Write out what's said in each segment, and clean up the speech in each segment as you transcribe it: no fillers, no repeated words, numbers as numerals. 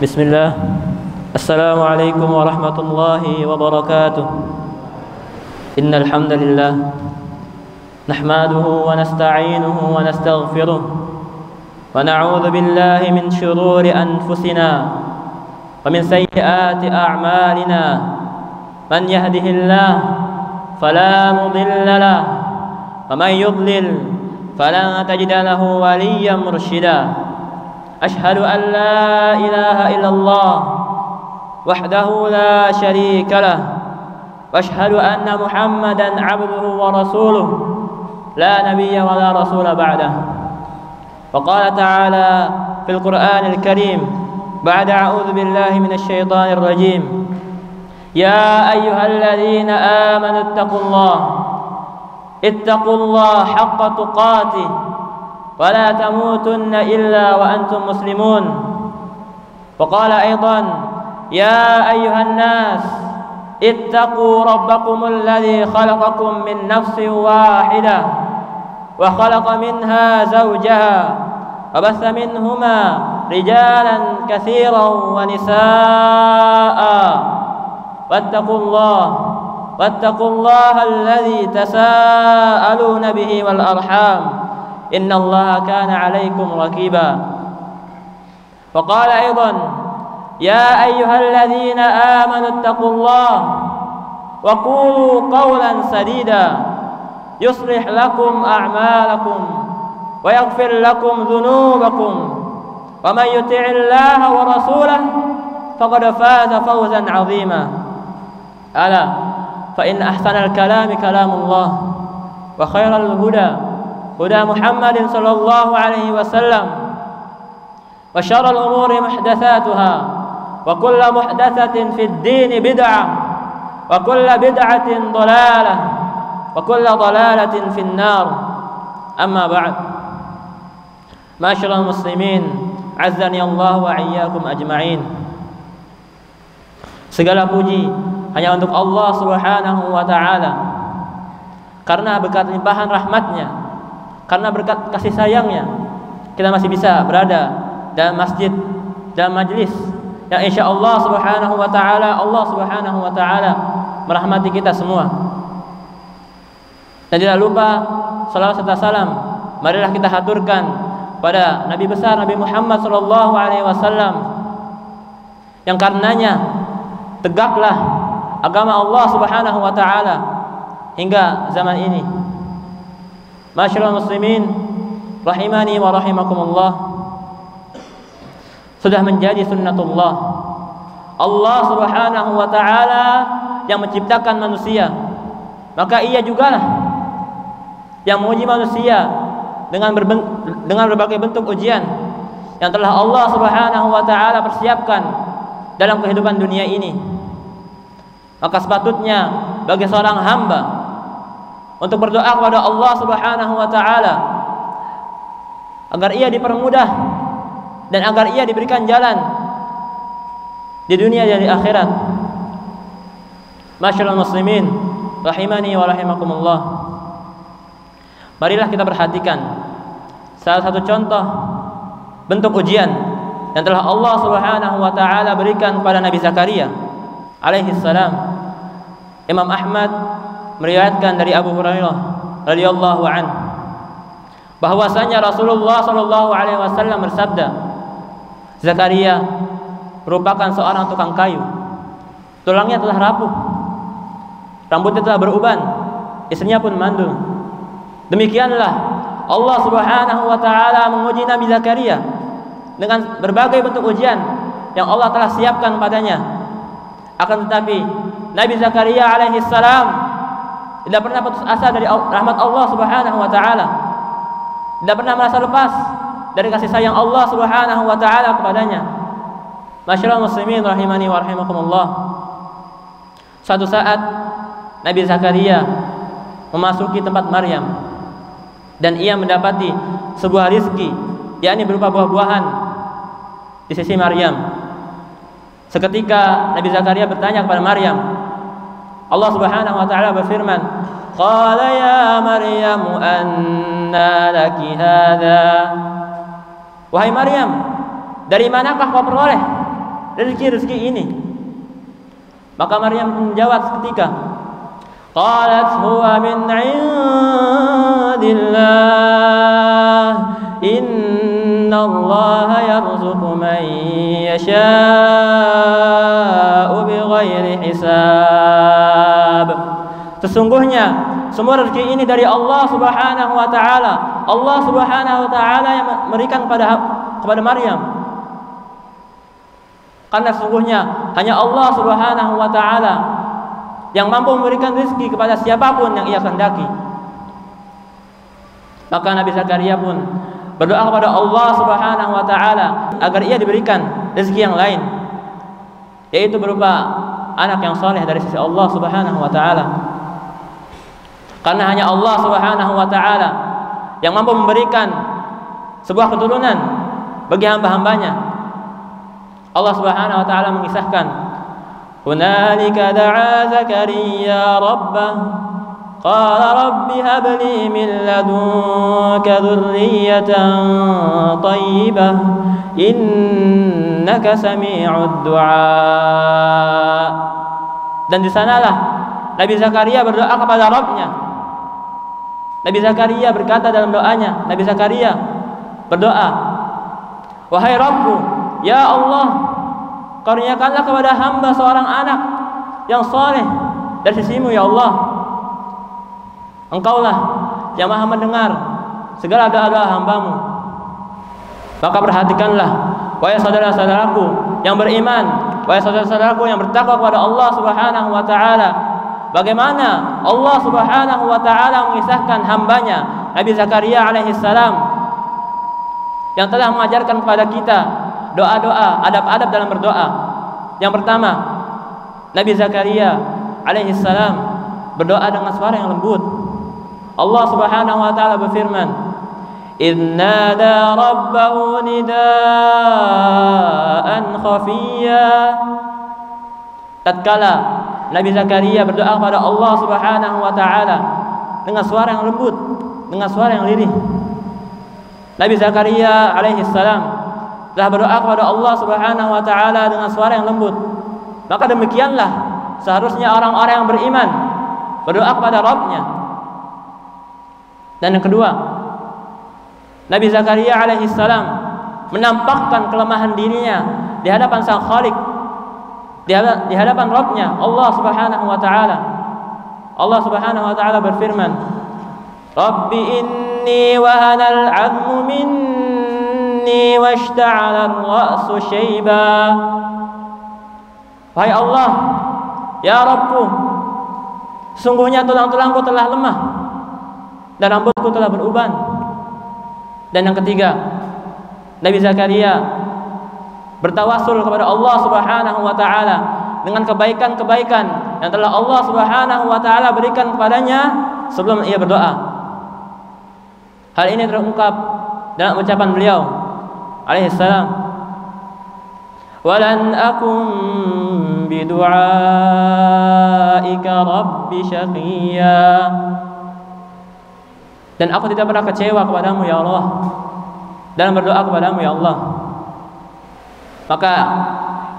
Bismillah. Assalamualaikum warahmatullahi wabarakatuh. Innal hamdalillah nahmaduhu wa nasta'inuhu wa nastaghfiruh wa na'udzu billahi min shururi anfusina wa min sayyiati a'malina. Man yahdihillahu fala mudilla lahu wa man yudlil fala tajida lahu waliyyan mursyida. Ashhadu an la ilaha illallah wahdahu la syarika lah wa ashhadu anna Muhammadan abduhu wa rasuluh la nabiyya wa la rasula ba'dah. Wa qala ta'ala fil Qur'anil Karim ba'da a'udzu billahi minasy syaithanir rajim. Ya ayyuhalladzina amanu ittaqullaha haqqa tuqatih wa la tamutunna illa wa antum muslimun. Wa qala aidan ya ayyuhan nas ittaqu rabbakumul ladzi khalaqakum min nafsin wahidah wa khalaqa minha zawjaha wa bassa minhuma rijalan katsiran wa nisaa'a wattaqullaha alladzi tasaaluna bihi wal arham innallaha kana 'alaikum raqiba. Wa qala aidan ya ayyuhalladzina amanu ittaqullaha wa qulu qawlan sadida yuslih lakum a'malakum wa yaghfir lakum dhunubakum wa man yuti'illaha wa rasulahu faqad faza fawzan 'azima. Ala fa in ahsanal kalami kalamullah wa khairal huda huda Muhammadin sallallahu alaihi wasallam wa syarrul umuri muhdatsatuha wa kullu muhdatsatin fid din bid'ah wa kullu bid'atin dhalalah wa kullu dhalalatin fin nar. Amma ba'd. Ma'asyiral muslimin, azzani Allah wa iyyakum ajma'in. Segala puji hanya untuk Allah Subhanahu wa taala. Karena berkat limpahan rahmatnya, karena berkat kasih sayangnya, kita masih bisa berada dalam masjid, dalam majlis yang insya Allah Subhanahu wa taala, Allah Subhanahu wa taala merahmati kita semua. Dan tidak lupa salawat serta salam marilah kita haturkan pada Nabi besar Nabi Muhammad sallallahu alaihi wasallam yang karenanya tegaklah agama Allah Subhanahu wa taala hingga zaman ini. Masyaallah muslimin rahimani wa rahimakumullah, sudah menjadi sunnatullah Allah Subhanahu wa taala yang menciptakan manusia, maka ia jugalah yang menguji manusia dengan berbagai bentuk ujian yang telah Allah Subhanahu wa taala persiapkan dalam kehidupan dunia ini. Maka sepatutnya bagi seorang hamba untuk berdoa kepada Allah Subhanahu wa taala agar ia dipermudah dan agar ia diberikan jalan di dunia dan di akhirat. Masyaallah muslimin rahimani wa rahimakumullah. Marilah kita perhatikan salah satu contoh bentuk ujian yang telah Allah Subhanahu wa taala berikan kepada Nabi Zakaria alaihi salam. Imam Ahmad meriwayatkan dari Abu Hurairah radhiyallahu anhu bahwasanya Rasulullah sallallahu alaihi wasallam bersabda, Zakaria merupakan seorang tukang kayu. Tulangnya telah rapuh, rambutnya telah beruban, istrinya pun mandul. Demikianlah Allah Subhanahu wa taala menguji Nabi Zakaria dengan berbagai bentuk ujian yang Allah telah siapkan padanya. Akan tetapi Nabi Zakaria alaihi salam tidak pernah putus asa dari rahmat Allah Subhanahu wa taala. Tidak pernah merasa lepas dari kasih sayang Allah Subhanahu wa taala kepadanya. Masyaallah muslimin rahimani wa rahimakumullah. Suatu saat Nabi Zakaria memasuki tempat Maryam dan ia mendapati sebuah rizki, yakni berupa buah-buahan di sisi Maryam. Seketika Nabi Zakaria bertanya kepada Maryam, Allah Subhanahu wa taala berfirman, "Qala ya Maryam anna laki hadza?" Wahai Maryam, dari manakah kau peroleh rezeki ini? Maka Maryam menjawab seketika, qalat huwa min 'indillah innallaha yarzuqu man yasha'u bighairi hisab. Sesungguhnya semua rezeki ini dari Allah Subhanahu wa taala. Allah Subhanahu wa taala yang memberikan kepada Maryam. Karena sesungguhnya hanya Allah Subhanahu wa taala yang mampu memberikan rezeki kepada siapapun yang ia kehendaki. Maka Nabi Zakaria pun berdoa kepada Allah Subhanahu wa taala agar ia diberikan rezeki yang lain, yaitu berupa anak yang saleh dari sisi Allah Subhanahu wa taala. Karena hanya Allah Subhanahu wa taala yang mampu memberikan sebuah keturunan bagi hamba-hambanya. Allah Subhanahu wa taala mengisahkan, "Hunalika da'a Zakaria rabbah, qala rabbi hab li min ladunka dzurriyyatan thayyibah, innaka sami'ud du'a." Dan di sanalah Nabi Zakaria berdoa kepada Rabb-Nya. Nabi Zakaria berkata dalam doanya, Nabi Zakaria berdoa, "Wahai Rabbku, ya Allah, karuniakanlah kepada hamba seorang anak yang saleh dari sisimu ya Allah. Engkaulah yang maha mendengar segala doa-doa hambamu." Maka perhatikanlah, wahai saudara-saudaraku yang beriman, wahai saudara-saudaraku yang bertakwa kepada Allah Subhanahu wa taala, bagaimana Allah Subhanahu wa taala mengisahkan hambanya Nabi Zakaria alaihi salam yang telah mengajarkan kepada kita doa-doa, adab-adab dalam berdoa. Yang pertama, Nabi Zakaria alaihi salam berdoa dengan suara yang lembut. Allah Subhanahu wa taala berfirman, "Idz nada rabbahu nidaan khafiyya." Tatkala Nabi Zakaria berdoa kepada Allah Subhanahu wa taala dengan suara yang lembut, dengan suara yang lirih. Nabi Zakaria alaihi salam telah berdoa kepada Allah Subhanahu wa taala dengan suara yang lembut. Maka demikianlah seharusnya orang-orang yang beriman berdoa kepada Rabb-Nya. Dan yang kedua, Nabi Zakaria alaihi salam menampakkan kelemahan dirinya di hadapan Sang Khaliq, di hadapan Rabb-Nya, Allah Subhanahu wa taala. Allah Subhanahu wa taala berfirman, "Rabbi inni wahanal 'azmu minni washta'ala ar-ra'su shayba." Wahai Allah, ya Rabbku, sungguhnya tulang-tulangku telah lemah dan rambutku telah beruban. Dan yang ketiga, Nabi Zakaria bertawasul kepada Allah Subhanahu wa taala dengan kebaikan-kebaikan yang telah Allah Subhanahu wa taala berikan kepadanya sebelum ia berdoa. Hal ini terungkap dalam ucapan beliau alaihi salam, "Walan akum bidu'aika rabbi syaqiyya." Dan aku tidak pernah kecewa kepadamu ya Allah dalam berdoa kepadamu ya Allah. Maka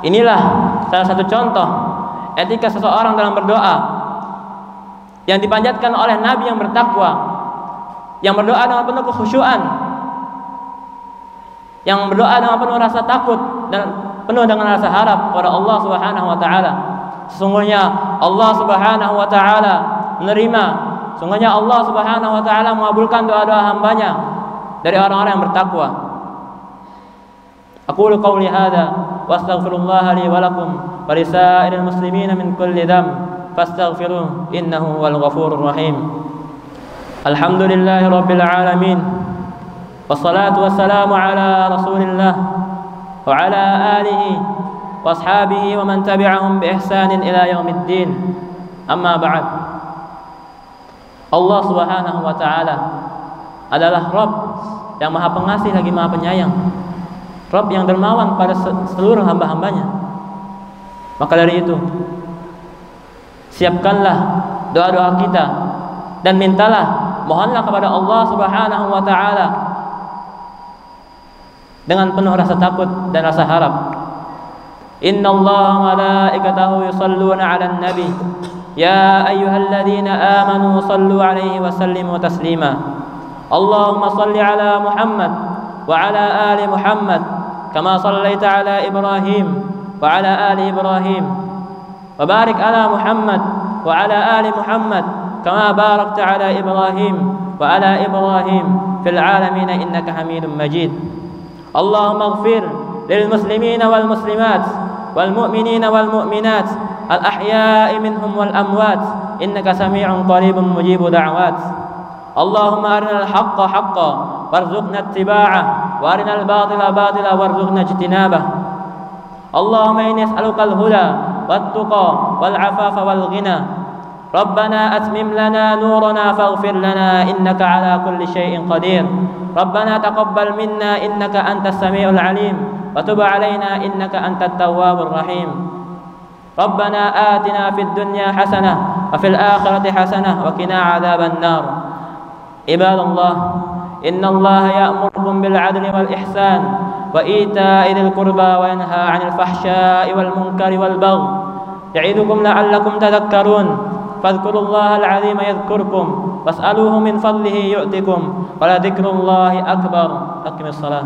inilah salah satu contoh etika seseorang dalam berdoa yang dipanjatkan oleh Nabi yang bertakwa, yang berdoa dengan penuh kekhusyuan, yang berdoa dengan penuh rasa takut dan penuh dengan rasa harap kepada Allah Subhanahu wa taala. Sesungguhnya Allah Subhanahu wa taala menerima, sesungguhnya Allah Subhanahu wa taala mengabulkan doa-doa hambanya dari orang-orang yang bertakwa. Aqulu qawli hadza wa astaghfirullah li wa lakum wa lisairil muslimin min kulli dhanb fastaghfiruhu innahu wal ghafurur rahim. Alhamdulillahi rabbil alamin. Wassalatu wassalamu ala Rasulillah wa ala alihi wa ashabihi wa man tabi'ahum bi ihsanin ila yaumiddin. Amma ba'd. Allah Subhanahu wa taala adalah Rabb yang Maha Pengasih lagi Maha Penyayang, Rabb yang dermawan pada seluruh hamba-hambanya. Maka dari itu, siapkanlah doa-doa kita dan mintalah, mohonlah kepada Allah Subhanahu wa taala dengan penuh rasa takut dan rasa harap. إن الله وملائكته يصلون على النبي يا أيها الذين آمنوا صلوا عليه وسلموا تسليما اللهم صل على محمد وعلى آل محمد كما صليت على إبراهيم وعلى آل إبراهيم وبارك على محمد وعلى آل محمد كما باركت على إبراهيم وعلى إبراهيم في العالمين إنك حميد مجيد اللهم اغفر للمسلمين والمسلمات والمؤمنين والمؤمنات الأحياء منهم والأموات إنك سميع قريب مجيب دعوات اللهم أرنا الحق حقا وارزقنا اتباعه وأرنا الباطل باطلا وارزقنا اجتنابه اللهم إني أسألك الهدى والتقى والعفاف والغنى ربنا أتمم لنا نورنا فاغفر لنا إنك على كل شيء قدير ربنا تقبل منا إنك أنت السميع العليم وتب علينا إنك أنت التواب الرحيم ربنا آتنا في الدنيا حسنة وفي الآخرة حسنة وقنا عذاب النار عباد الله إن الله يأمركم بالعدل والإحسان وإيتاء ذي القربى وينهى عن الفحشاء والمنكر والبغي يعظكم لعلكم تذكرون فاذكروا الله العظيم يذكركم واسألوه من فضله يؤتكم ولذكر الله أكبر أقم الصلاة